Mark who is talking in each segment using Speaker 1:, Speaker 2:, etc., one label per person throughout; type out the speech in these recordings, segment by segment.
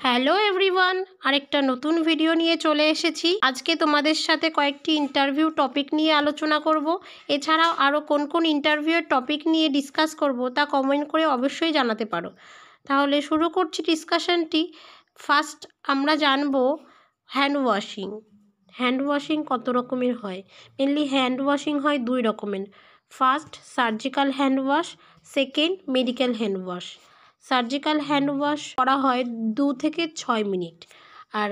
Speaker 1: Hello everyone, আরেকটা নতুন video নিয়ে চলে এসেছি। আজকে তোমাদের সাথে কয়েকটি ইন্টারভিউ টপিক নিয়ে আলোচনা করব। এছাড়াও আরও কোন কোন ইন্টারভিউয়ের টপিক নিয়ে ডিসকাস করব তা কমেন্ট করে অবশ্যই জানাতে পারো। তাহলে শুরু করছি ডিসকাশনটি। ফার্স্ট আমরা জানব হ্যান্ড ওয়াশিং। হ্যান্ড ওয়াশিং কত রকমের হয়? মেনলি হ্যান্ড ওয়াশিং হয় দুই রকমের। First surgical hand wash, second medical hand wash. Surgical hand wash করা হয় 2 থেকে 6 মিনিট, আর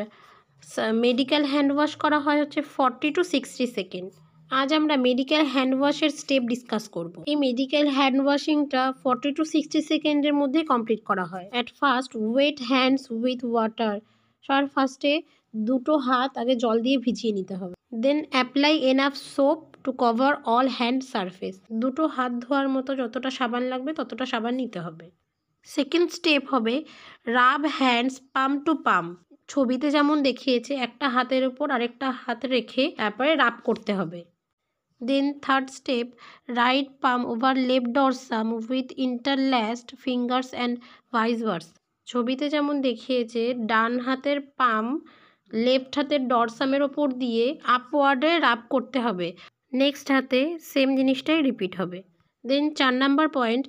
Speaker 1: মেডিকেল হ্যান্ড ওয়াশ করা হয় হচ্ছে 40 to 60 সেকেন্ড। আজ আমরা মেডিকেল হ্যান্ড ওয়াশের স্টেপ ডিসকাস করব। এই মেডিকেল হ্যান্ড ওয়াশিংটা 40 to 60 সেকেন্ডের মধ্যে কমপ্লিট করা হয়। At first wet hands with water. সবার ফার্স্টে দুটো হাত আগে জল দিয়ে ভিজিয়ে নিতে হবে। Then apply enough soap to cover all hand surface. দুটো হাত ধোয়ার মতো যতটা সাবান লাগবে ততটা সাবান নিতে হবে। সেকেন্ড স্টেপ হবে রাব হ্যান্ডস পাম টু পাম। ছবিতে যেমন দেখিয়েছে একটা হাতের উপর আরেকটা হাত রেখে তারপরে রাব করতে হবে। Then third step right palm over left dorsum with interlaced fingers and vice versa. ছবিতে যেমন দেখিয়েছে ডান হাতের পাম লেফট হাতের ডরসামের ওপর দিয়ে আপওয়ার্ডে রাব করতে হবে। নেক্সট হাতে সেম জিনিসটাই রিপিট হবে। Then 4 number point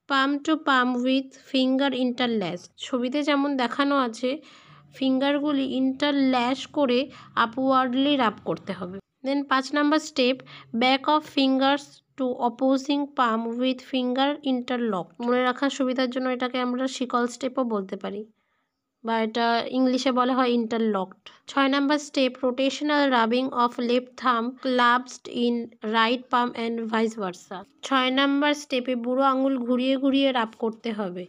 Speaker 1: palm to palm with finger interlace. ছবিতে যেমন দেখানো আছে ফিঙ্গারগুলি ইন্টারল্যাশ করে আপওয়ার্ডলি রাব করতে হবে। Then 5 number step back of fingers to opposing palm with finger interlock. মনে রাখার সুবিধার জন্য এটাকে আমরা শিকল স্টেপও বলতে পারি, বা এটা ইংলিশে বলা হয় interlocked. 6 number step rotational rubbing of left thumb clasped in right palm and vice versa. 6 number স্টেপে বুড়ো আঙুল ঘুরিয়ে ঘুরিয়ে রাব করতে হবে।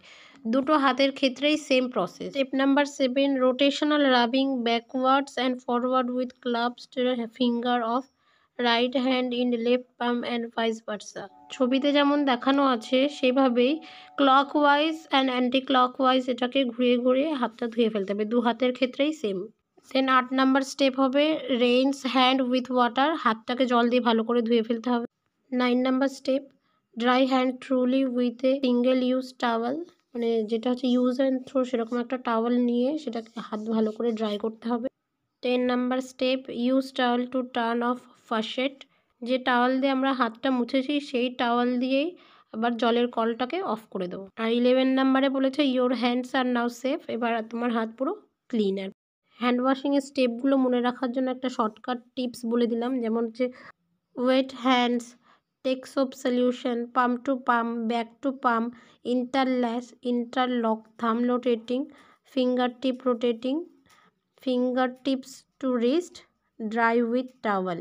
Speaker 1: দুটো হাতের ক্ষেত্রেই same process. Step number 7 rotational rubbing backwards and forward with clasped finger of right hand in left palm and vice versa. ছবিতে যেমন দেখানো আছে সেভাবেই ক্লকওয়াইজ অ্যান্ড অ্যান্টি ক্লকওয়াইজ এটাকে ঘুরিয়ে ঘুরিয়ে হাতটা ধুয়ে ফেলতে হবে। দু হাতের ক্ষেত্রেই সেম। দেন 8 নাম্বার স্টেপ হবে রেইনস হ্যান্ড উইথ ওয়াটার। হাতটাকে জল দিয়ে ভালো করে ধুয়ে ফেলতে হবে। 9 number step dry hand thoroughly with a single use towel. মানে যেটা হচ্ছে ইউজ অ্যান্ড থ্রো, সেরকম একটা টাওয়াল নিয়ে সেটাকে হাত ভালো করে ড্রাই করতে হবে। 10 number step use towel to turn off faucet. যে টাওয়াল দিয়ে আমরা হাতটা মুছেছি সেই টাওয়াল দিয়েই আবার জলের কলটাকে অফ করে দেবো। আর 11 নাম্বারে বলেছে your hands R now safe. এবার তোমার হাত পুরো ক্লিন। আর হ্যান্ড ওয়াশিংয়ের স্টেপগুলো মনে রাখার জন্য একটা শর্টকাট টিপস বলে দিলাম, যেমন হচ্ছে wet hands, take soap solution, palm to palm, back to palm, interlace, interlock, thumb rotating, finger tip rotating, finger tips to wrist, dry with towel.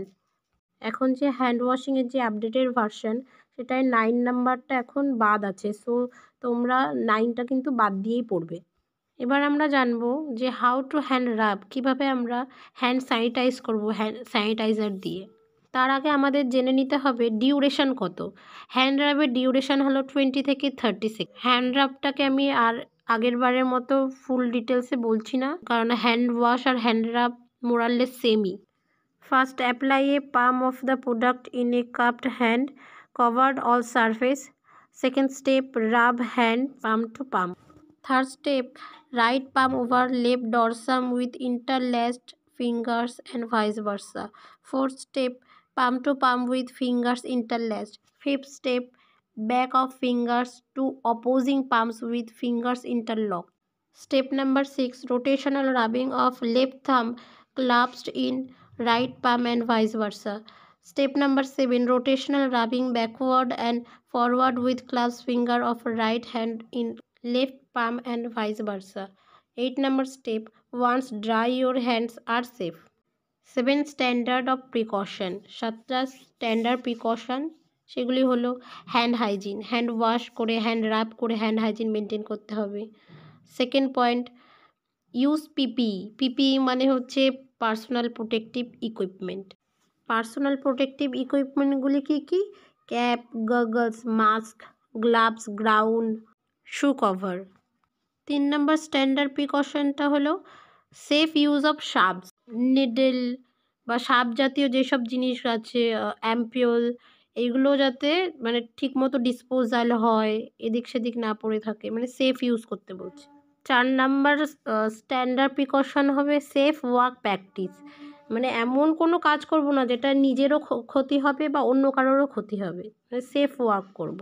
Speaker 1: এখন যে হ্যান্ড ওয়াশিংয়ের যে আপডেটেড ভার্সন সেটায় 9 নাম্বারটা এখন বাদ আছে, সো তোমরা 9টা কিন্তু বাদ দিয়েই পড়বে। এবার আমরা জানবো যে হাউ টু হ্যান্ড রাব, কীভাবে আমরা হ্যান্ড স্যানিটাইজ করবো হ্যান্ড স্যানিটাইজার দিয়ে। তার আগে আমাদের জেনে নিতে হবে ডিউরেশন কত। হ্যান্ড রাবের ডিউরেশন হলো 20 থেকে 30 সেকেন্ড। হ্যান্ড রাবটাকে আমি আর আগের বারের মতো ফুল ডিটেলসে বলছি না, কারণ হ্যান্ড ওয়াশ আর হ্যান্ড রাব মোরাললেস সেমই। First, apply a palm of the product in a cupped hand, covered all surface. Second step, rub hand palm to palm. Third step, right palm over left dorsum with interlaced fingers and vice versa. Fourth step, palm to palm with fingers interlaced. Fifth step, back of fingers to opposing palms with fingers interlocked. Step number 6, rotational rubbing of left thumb clasped in right palm and vice versa. Step number 7, rotational rubbing backward and forward with clasped finger of right hand in left palm and vice versa. 8 number step, once dry your hands are safe. 7 standard of precaution. 7টা standard precaution, সেগুলি হলো hand hygiene, hand wash করে hand rub করে hand hygiene maintain করতে হবে। Second point, use PPE. PPE মানে হচ্ছে personal protective equipment. Personal protective ইকুইপমেন্টগুলি কী কী? Cap, goggles, mask, gloves, gown, shoe cover. 3 number standard প্রিকশনটা হলো safe use of sharps, needle বা শার্প জাতীয় যেসব জিনিস আছে, অ্যাম্পিউল, এইগুলো যাতে মানে ঠিকমতো ডিসপোজাল হয়, এদিক সেদিক না পড়ে থাকে, মানে সেফ ইউজ করতে বলছে। 4 নাম্বার স্ট্যান্ডার্ড প্রিকশন হবে সেফ ওয়ার্ক প্র্যাকটিস, মানে এমন কোনো কাজ করব না যেটা নিজেরও ক্ষতি হবে বা অন্য কারোরও ক্ষতি হবে, মানে সেফ ওয়ার্ক করব।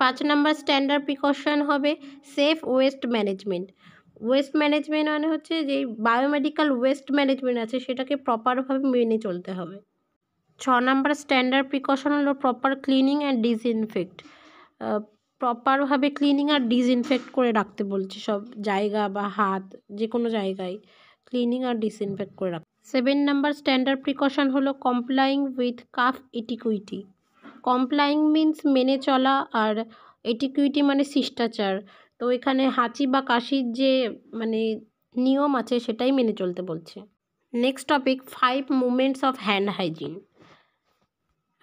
Speaker 1: 5 নাম্বার স্ট্যান্ডার্ড প্রিকশন হবে safe waste management. Waste management মানে হচ্ছে যে বায়োমেডিক্যাল ওয়েস্ট ম্যানেজমেন্ট আছে সেটাকে প্রপারভাবে মেনে চলতে হবে। 6 নাম্বার স্ট্যান্ডার্ড প্রিকশন হলো প্রপার ক্লিনিং অ্যান্ড ডিসইনফেক্ট, প্রপারভাবে ক্লিনিং আর ডিসইনফেক্ট করে রাখতে বলছে সব জায়গা বা হাত যে কোনো জায়গায় ক্লিনিং আর ডিসইনফেক্ট করে রাখতে। 7 নাম্বার স্ট্যান্ডার্ড প্রিকশন হলো complying with cough etiquette. Complying means মেনে চলা, আর এটিকুইটি মানে শিষ্টাচার। তো এখানে হাঁচি বা কাশির যে মানে নিয়ম আছে সেটাই মেনে চলতে বলছে। Next topic 5 movements of hand hygiene.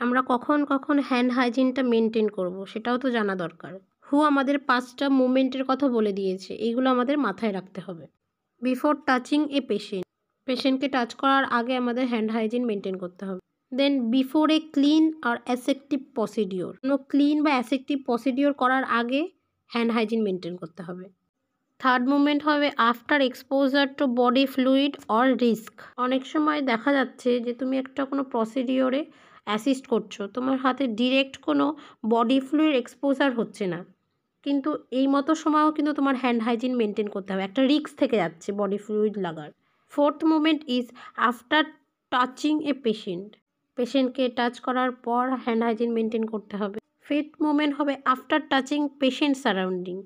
Speaker 1: আমরা কখন কখন হ্যান্ড হাইজিনটা মেনটেন করব সেটাও তো জানা দরকার। হু আমাদের 5টা মুভমেন্টের কথা বলে দিয়েছে, এইগুলো আমাদের মাথায় রাখতে হবে। বিফোর টাচিং এ পেশেন্টকে টাচ করার আগে আমাদের হ্যান্ড হাইজিন মেনটেন করতে হবে। দেন বিফোর এ ক্লিন আর অ্যাসেপ্টিভ প্রসিডিওর, কোনো ক্লিন বা অ্যাসেপ্টিভ প্রসিডিওর করার আগে হ্যান্ড হাইজিন মেনটেন করতে হবে। থার্ড মুভমেন্ট হবে after exposure two body fluid or risk. অনেক সময় দেখা যাচ্ছে যে তুমি একটা কোনো প্রসিডিওরে অ্যাসিস্ট করছো, তোমার হাতে ডিরেক্ট কোনো বডি ফ্লুইড এক্সপোজার হচ্ছে না, কিন্তু এই মতো সময়ও কিন্তু তোমার হ্যান্ড হাইজিন মেনটেন করতে হবে, একটা রিস্ক থেকে যাচ্ছে বডি ফ্লুইড লাগার। Fourth movement is after touching a পেশেন্টকে টাচ করার পর হ্যান্ড হাইজিন মেনটেন করতে হবে। ফিফথ মুভমেন্ট হবে আফটার টাচিং পেশেন্ট সারাউন্ডিং।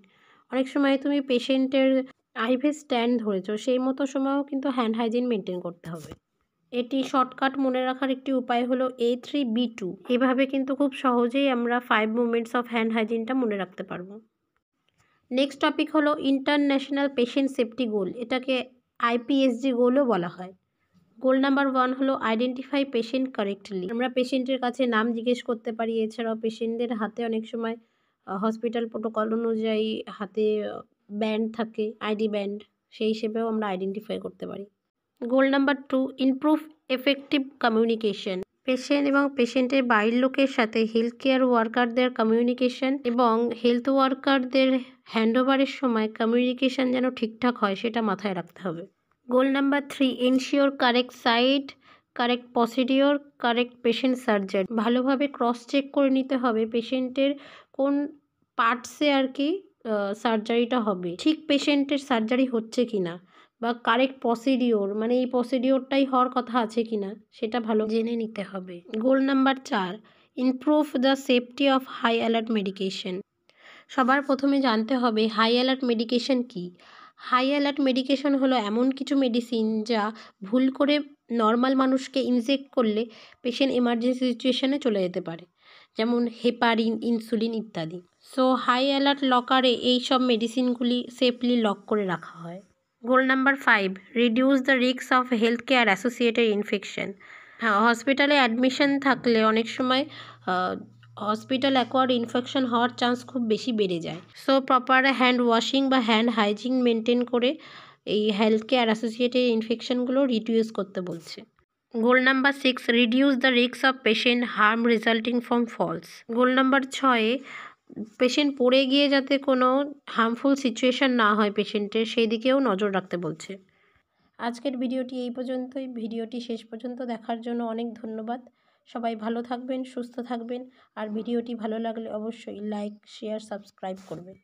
Speaker 1: অনেক সময় তুমি পেশেন্টের আইভি স্ট্যান্ড ধরেছো, সেই মতো সময়ও কিন্তু হ্যান্ড হাইজিন মেনটেন করতে হবে। এটি শর্টকাট মনে রাখার একটি উপায় হলো A3B2। এভাবে কিন্তু খুব সহজেই আমরা 5 মুভমেন্টস অফ হ্যান্ড হাইজিনটা মনে রাখতে পারবো। নেক্সট টপিক হলো ইন্টারন্যাশনাল পেশেন্ট সেফটি গোল, এটাকে IPSG গোলও বলা হয়। গোল নাম্বার 1 হলো আইডেন্টিফাই পেশেন্ট কারেক্টলি। আমরা পেশেন্টের কাছে নাম জিজ্ঞেস করতে পারি, এছাড়াও পেশেন্টদের হাতে অনেক সময় হসপিটাল প্রোটোকল অনুযায়ী হাতে ব্যান্ড থাকে, ID ব্যান্ড, সেই হিসেবেও আমরা আইডেন্টিফাই করতে পারি। Goal number 2 improve effective communication. Patient এবং পেশেন্টের বাড়ির লোকের সাথে হেলথ কেয়ার ওয়ার্কারদের কমিউনিকেশন এবং হেলথ ওয়ার্কারদের হ্যান্ডওভারের সময় কমিউনিকেশন যেন ঠিকঠাক হয় সেটা মাথায় রাখতে হবে। Goal number 3 ensure correct site, correct procedure, correct patient surgery. ভালোভাবে ক্রস চেক করে নিতে হবে পেশেন্টের কোন পার্টসে আর কি সার্জারিটা হবে, ঠিক পেশেন্টের সার্জারি হচ্ছে কি না, বা কারেক্ট প্রসিডিওর মানে এই প্রসিডিওরটাই হওয়ার কথা আছে কি না সেটা ভালো জেনে নিতে হবে। Goal number 4 improve the safety of high alert medication. সবার প্রথমে জানতে হবে হাই অ্যালার্ট মেডিকেশন কী। হাই অ্যালার্ট মেডিকেশন হলো এমন কিছু মেডিসিন যা ভুল করে নর্মাল মানুষকে ইনজেক্ট করলে পেশেন্ট এমার্জেন্সি সিচুয়েশনে চলে যেতে পারে, যেমন হেপারিন, ইনসুলিন ইত্যাদি। সো হাই অ্যালার্ট লকারে এই সব মেডিসিনগুলি সেফলি লক করে রাখা হয়। Goal number 5 reduce the risk of health care associated infection. হ্যাঁ, হসপিটালে অ্যাডমিশন থাকলে অনেক সময় হসপিটাল অ্যাকোয়ার্ড ইনফেকশন হওয়ার চান্স খুব বেশি বেড়ে যায়। সো প্রপার হ্যান্ড ওয়াশিং বা হ্যান্ড হাইজিন মেনটেন করে এই হেলথ কেয়ার অ্যাসোসিয়েটেড ইনফেকশনগুলো রিডিউস করতে বলছে। Goal number 6 reduce the risk of patient harm resulting from falls. Goal number 6 patient পড়ে গিয়ে যাতে কোনো হার্মফুল সিচুয়েশন না হয় পেশেন্টের, সেই দিকেও নজর রাখতে বলছে। আজকের ভিডিওটি এই পর্যন্তই। ভিডিওটি শেষ পর্যন্ত দেখার জন্য অনেক ধন্যবাদ। সবাই ভালো থাকবেন, সুস্থ থাকবেন, আর ভিডিওটি ভালো লাগলে অবশ্যই লাইক, শেয়ার, সাবস্ক্রাইব করবেন।